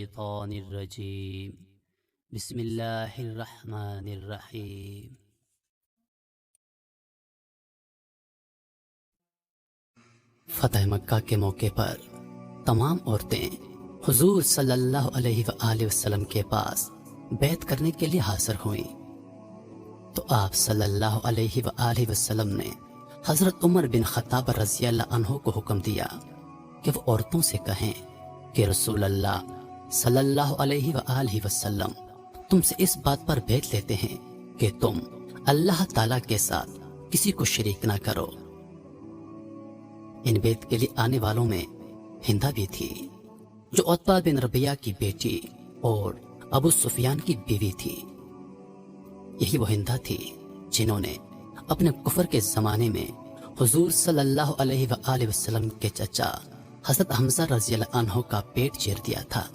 الشيطان الرجيم بسم اللہ الرحمن الرحیم۔ فتح مکہ کے موقع پر تمام عورتیں حضور صلی اللہ علیہ وآلہ وسلم کے پاس بیعت کرنے کے لیے حاضر ہوئیں، تو آپ صلی اللہ علیہ وآلہ وسلم نے حضرت عمر بن خطاب رضی اللہ عنہ کو حکم دیا کہ وہ عورتوں سے کہیں کہ رسول اللہ صلی اللہ علیہ وآلہ وسلم تم سے اس بات پر بیعت لیتے ہیں کہ تم اللہ تعالیٰ کے ساتھ کسی کو شریک نہ کرو۔ ان بیعت کے لیے آنے والوں میں ہندہ بھی تھی، جو عتبہ بن ربیعہ کی بیٹی اور ابو سفیان کی بیوی تھی۔ یہی وہ ہندہ تھی جنہوں نے اپنے کفر کے زمانے میں حضور صلی اللہ علیہ وآلہ وسلم کے چچا حضرت حمزہ رضی اللہ عنہ کا پیٹ چیر دیا تھا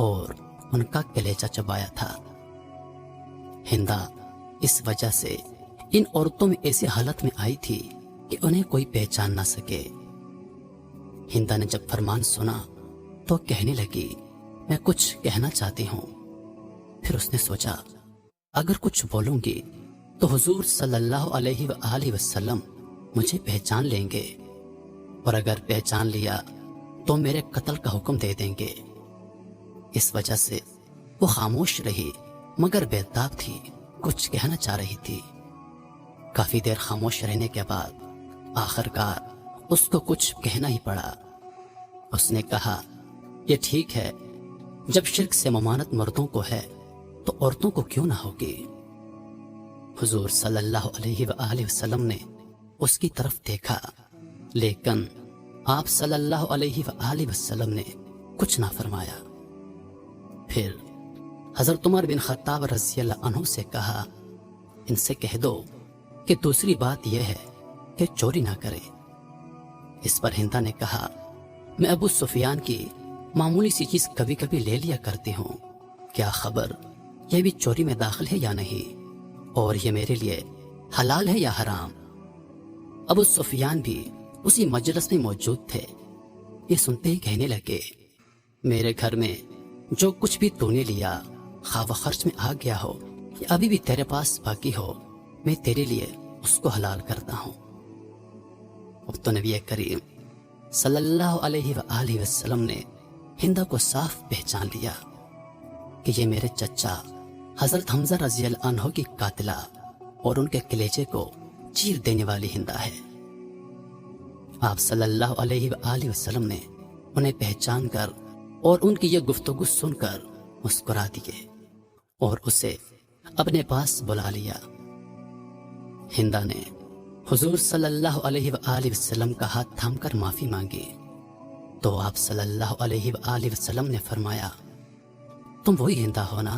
اور ان کا کلیجہ چبایا تھا۔ ہندہ اس وجہ سے ان عورتوں میں ایسی حالت میں آئی تھی کہ انہیں کوئی پہچان نہ سکے۔ ہندہ نے جب فرمان سنا تو کہنے لگی، میں کچھ کہنا چاہتی ہوں۔ پھر اس نے سوچا، اگر کچھ بولوں گی تو حضور صلی اللہ علیہ وآلہ وسلم مجھے پہچان لیں گے، اور اگر پہچان لیا تو میرے قتل کا حکم دے دیں گے۔ اس وجہ سے وہ خاموش رہی، مگر بےتاب تھی، کچھ کہنا چاہ رہی تھی۔ کافی دیر خاموش رہنے کے بعد آخر کار اس کو کچھ کہنا ہی پڑا۔ اس نے کہا، یہ ٹھیک ہے، جب شرک سے ممانت مردوں کو ہے تو عورتوں کو کیوں نہ ہوگی؟ حضور صلی اللہ علیہ وآلہ وسلم نے اس کی طرف دیکھا، لیکن آپ صلی اللہ علیہ وآلہ وسلم نے کچھ نہ فرمایا۔ پھر حضرت عمر بن خطاب رضی اللہ عنہ سے کہا، ان سے کہہ دو کہ دوسری بات یہ ہے کہ چوری نہ کرے۔ اس پر ہندہ نے کہا، میں ابو سفیان کی معمولی سی چیز کبھی کبھی لے لیا کرتی ہوں، کیا خبر یہ بھی چوری میں داخل ہے یا نہیں، اور یہ میرے لیے حلال ہے یا حرام؟ ابو سفیان بھی اسی مجلس میں موجود تھے۔ یہ سنتے ہی کہنے لگے، میرے گھر میں جو کچھ بھی تو نے لیا، خواہ وہ خرچ میں آ گیا ہو یا ابھی بھی تیرے پاس باقی ہو، میں تیرے لیے اس کو حلال کرتا ہوں۔ اب تو نبی کریم صلی اللہ علیہ وآلہ وسلم نے ہندہ کو صاف پہچان لیا کہ یہ میرے چچا حضرت حمزہ رضی اللہ عنہ کی قاتلہ اور ان کے کلیجے کو چیر دینے والی ہندہ ہے۔ آپ صلی اللہ علیہ وآلہ وسلم نے انہیں پہچان کر اور ان کی یہ گفتگو سن کر مسکرا دیے اور اسے اپنے پاس بلا لیا۔ ہندہ نے حضور صلی اللہ علیہ وآلہ وسلم کا ہاتھ تھام کر معافی مانگی، تو آپ صلی اللہ علیہ وآلہ وسلم نے فرمایا، تم وہی ہندہ ہو نا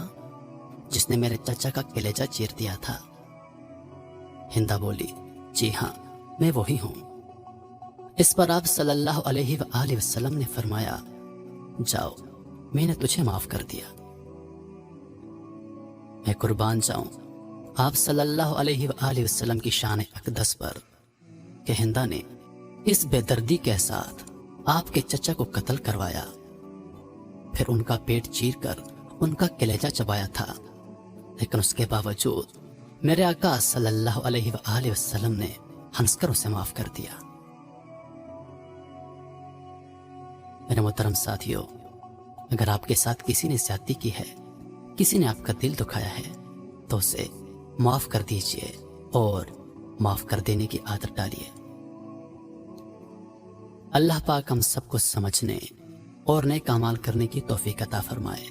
جس نے میرے چچا کا کلیجہ چیر دیا تھا؟ ہندہ بولی، جی ہاں، میں وہی ہوں۔ اس پر آپ صلی اللہ علیہ وآلہ وسلم نے فرمایا، جاؤ، میں نے تجھے معاف کر دیا۔ میں قربان جاؤں آپ صلی اللہ علیہ وآلہ وسلم کی شان اقدس پر کہ ہندہ نے اس بے دردی کے ساتھ آپ کے چچا کو قتل کروایا، پھر ان کا پیٹ چیر کر ان کا کلیجہ چبایا تھا، لیکن اس کے باوجود میرے آقا صلی اللہ علیہ وآلہ وسلم نے ہنس کر اسے معاف کر دیا۔ میرے محترم ساتھیو، اگر آپ کے ساتھ کسی نے زیادتی کی ہے، کسی نے آپ کا دل دکھایا ہے، تو اسے معاف کر دیجئے اور معاف کر دینے کی عادت ڈالیے۔ اللہ پاک ہم سب کو سمجھنے اور نیک اعمال کرنے کی توفیق عطا فرمائے۔